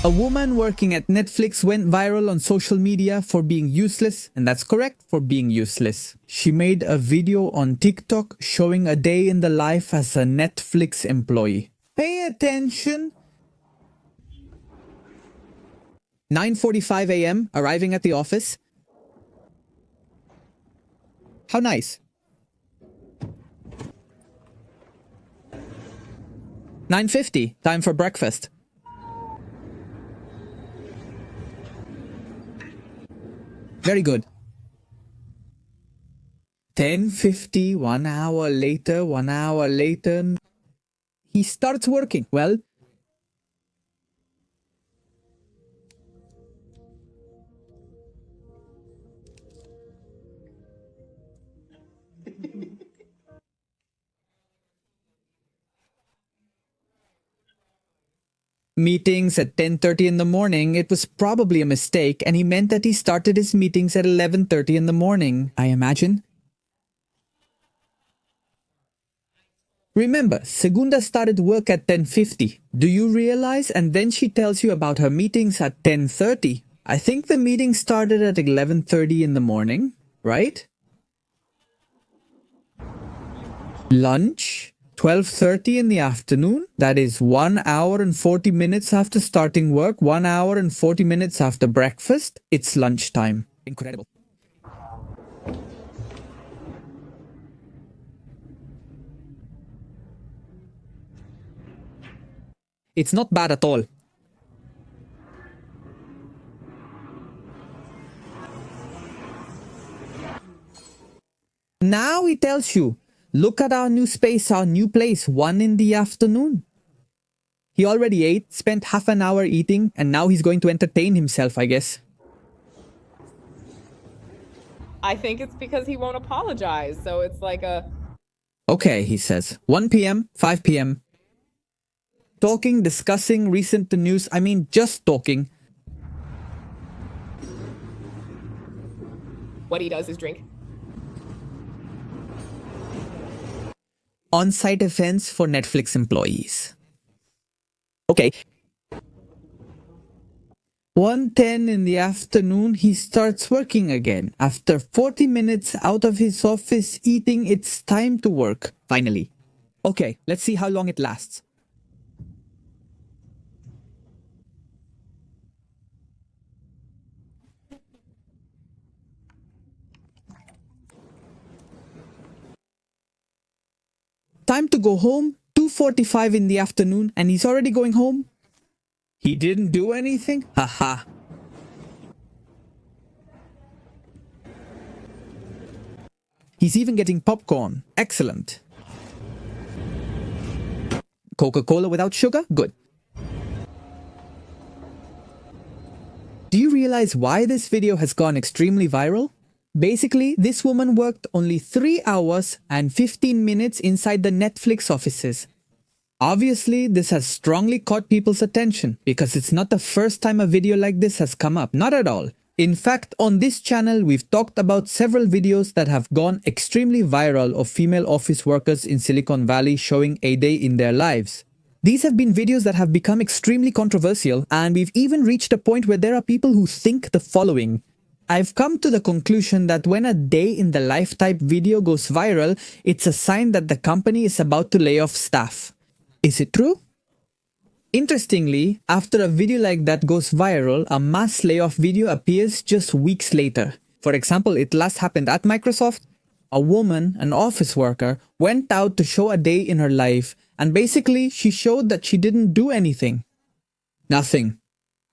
A woman working at Netflix went viral on social media for being useless, and that's correct, for being useless. She made a video on TikTok showing a day in the life as a Netflix employee. Pay attention. 9:45 a.m. arriving at the office. How nice. 9:50, time for breakfast. Very good. 10:50, 1 hour later, he starts working. Well, meetings at 10:30 in the morning, it was probably a mistake, and he meant that he started his meetings at 11:30 in the morning, I imagine. Remember, Segunda started work at 10:50. Do you realize? And then she tells you about her meetings at 10:30. I think the meeting started at 11:30 in the morning, right? Lunch? 12:30 in the afternoon, that is 1 hour and 40 minutes after starting work, 1 hour and 40 minutes after breakfast, it's lunchtime. Incredible. It's not bad at all. Now he tells you, look at our new space, our new place, 1 in the afternoon. He already ate, spent half an hour eating, and now he's going to entertain himself, I guess. I think it's because he won't apologize, so it's like a... Okay, he says. 1 p.m., 5 p.m. Talking, discussing recent news, I mean just talking. What he does is drink. On-site events for Netflix employees. Okay. 1:10 in the afternoon, he starts working again. After 40 minutes out of his office eating, it's time to work, finally. Okay, let's see how long it lasts. Time to go home, 2:45 in the afternoon, and he's already going home? He didn't do anything? Haha. He's even getting popcorn. Excellent. Coca-Cola without sugar? Good. Do you realize why this video has gone extremely viral? Basically, this woman worked only 3 hours and 15 minutes inside the Netflix offices. Obviously, this has strongly caught people's attention because it's not the first time a video like this has come up, not at all. In fact, on this channel, we've talked about several videos that have gone extremely viral of female office workers in Silicon Valley showing a day in their lives. These have been videos that have become extremely controversial, and we've even reached a point where there are people who think the following. I've come to the conclusion that when a day in the life type video goes viral, it's a sign that the company is about to lay off staff. Is it true? Interestingly, after a video like that goes viral, a mass layoff video appears just weeks later. For example, it last happened at Microsoft. A woman, an office worker, went out to show a day in her life, and basically she showed that she didn't do anything. Nothing.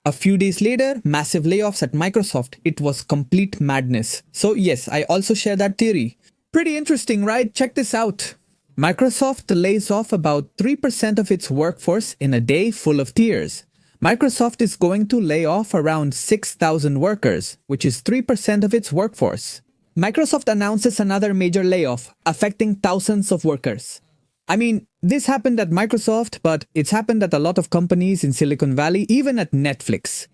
A few days later, massive layoffs at Microsoft. It was complete madness. So yes, I also share that theory. Pretty interesting, right? Check this out. Microsoft lays off about 3% of its workforce in a day full of tears. Microsoft is going to lay off around 6,000 workers, which is 3% of its workforce. Microsoft announces another major layoff, affecting thousands of workers. I mean, this happened at Microsoft, but it's happened at a lot of companies in Silicon Valley, even at Netflix.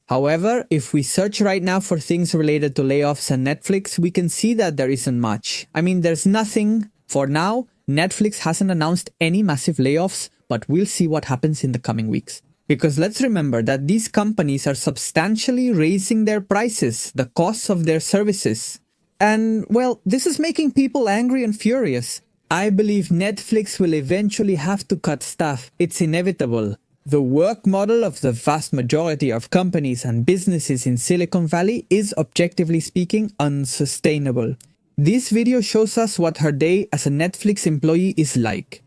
However, if we search right now for things related to layoffs and Netflix, we can see that there isn't much. I mean, there's nothing. For now, Netflix hasn't announced any massive layoffs, but we'll see what happens in the coming weeks. Because let's remember that these companies are substantially raising their prices, the costs of their services. And, well, this is making people angry and furious. I believe Netflix will eventually have to cut staff. It's inevitable. The work model of the vast majority of companies and businesses in Silicon Valley is, objectively speaking, unsustainable. This video shows us what her day as a Netflix employee is like.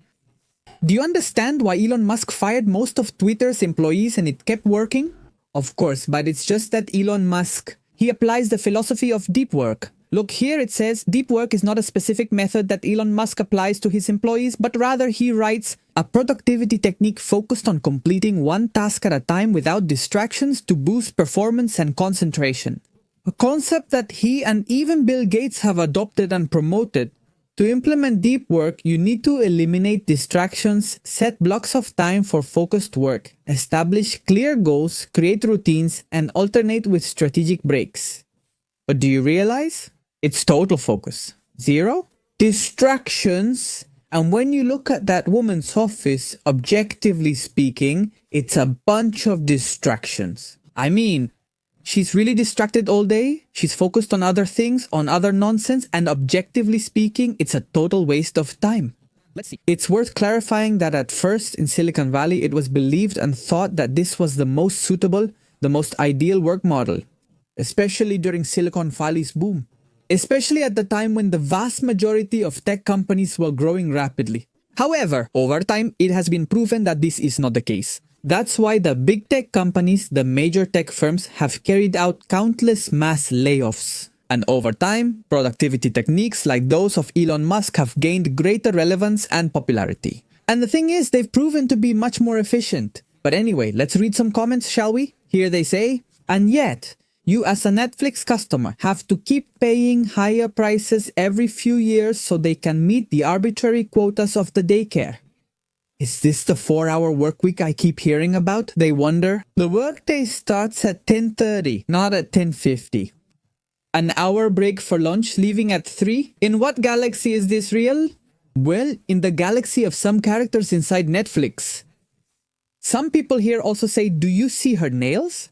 Do you understand why Elon Musk fired most of Twitter's employees and it kept working? Of course, but it's just that Elon Musk, he applies the philosophy of deep work. Look, here it says deep work is not a specific method that Elon Musk applies to his employees, but rather he writes a productivity technique focused on completing one task at a time without distractions to boost performance and concentration. A concept that he and even Bill Gates have adopted and promoted. To implement deep work, you need to eliminate distractions, set blocks of time for focused work, establish clear goals, create routines, and alternate with strategic breaks. But do you realize? It's total focus. Zero distractions. And when you look at that woman's office, objectively speaking, it's a bunch of distractions. I mean, she's really distracted all day, she's focused on other things, on other nonsense, and objectively speaking, it's a total waste of time. Let's see. It's worth clarifying that at first in Silicon Valley, it was believed and thought that this was the most suitable, the most ideal work model, especially during Silicon Valley's boom. Especially at the time when the vast majority of tech companies were growing rapidly. However, over time, it has been proven that this is not the case. That's why the big tech companies, the major tech firms, have carried out countless mass layoffs. And over time, productivity techniques like those of Elon Musk have gained greater relevance and popularity. And the thing is, they've proven to be much more efficient. But anyway, let's read some comments, shall we? Here they say, and yet, you as a Netflix customer have to keep paying higher prices every few years so they can meet the arbitrary quotas of the daycare. Is this the 4-hour workweek I keep hearing about? They wonder. The workday starts at 10:30, not at 10:50. An hour break for lunch, leaving at 3? In what galaxy is this real? Well, in the galaxy of some characters inside Netflix. Some people here also say, do you see her nails?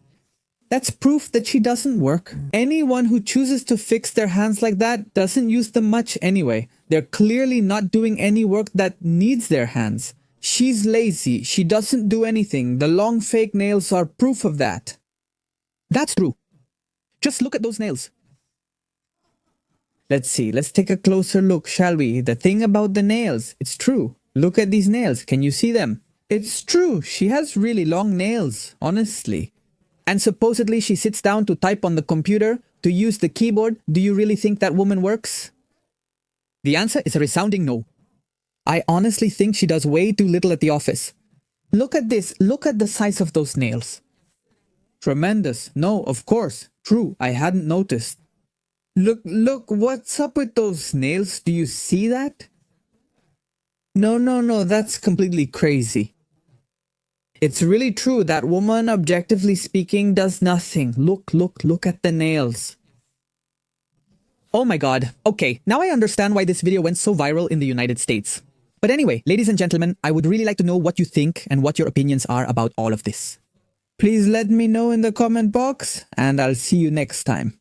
That's proof that she doesn't work. Anyone who chooses to fix their hands like that doesn't use them much anyway. They're clearly not doing any work that needs their hands. She's lazy. She doesn't do anything. The long fake nails are proof of that. That's true. Just look at those nails. Let's see. Let's take a closer look, shall we? The thing about the nails. It's true. Look at these nails. Can you see them? It's true. She has really long nails, honestly. And supposedly she sits down to type on the computer, to use the keyboard. Do you really think that woman works? The answer is a resounding no. I honestly think she does way too little at the office. Look at this. Look at the size of those nails. Tremendous. No, of course. True. I hadn't noticed. Look, what's up with those nails? Do you see that? No, that's completely crazy. It's really true. That woman, objectively speaking, does nothing. Look at the nails. Oh my god. Okay, now I understand why this video went so viral in the United States. But anyway, ladies and gentlemen, I would really like to know what you think and what your opinions are about all of this. Please let me know in the comment box, and I'll see you next time.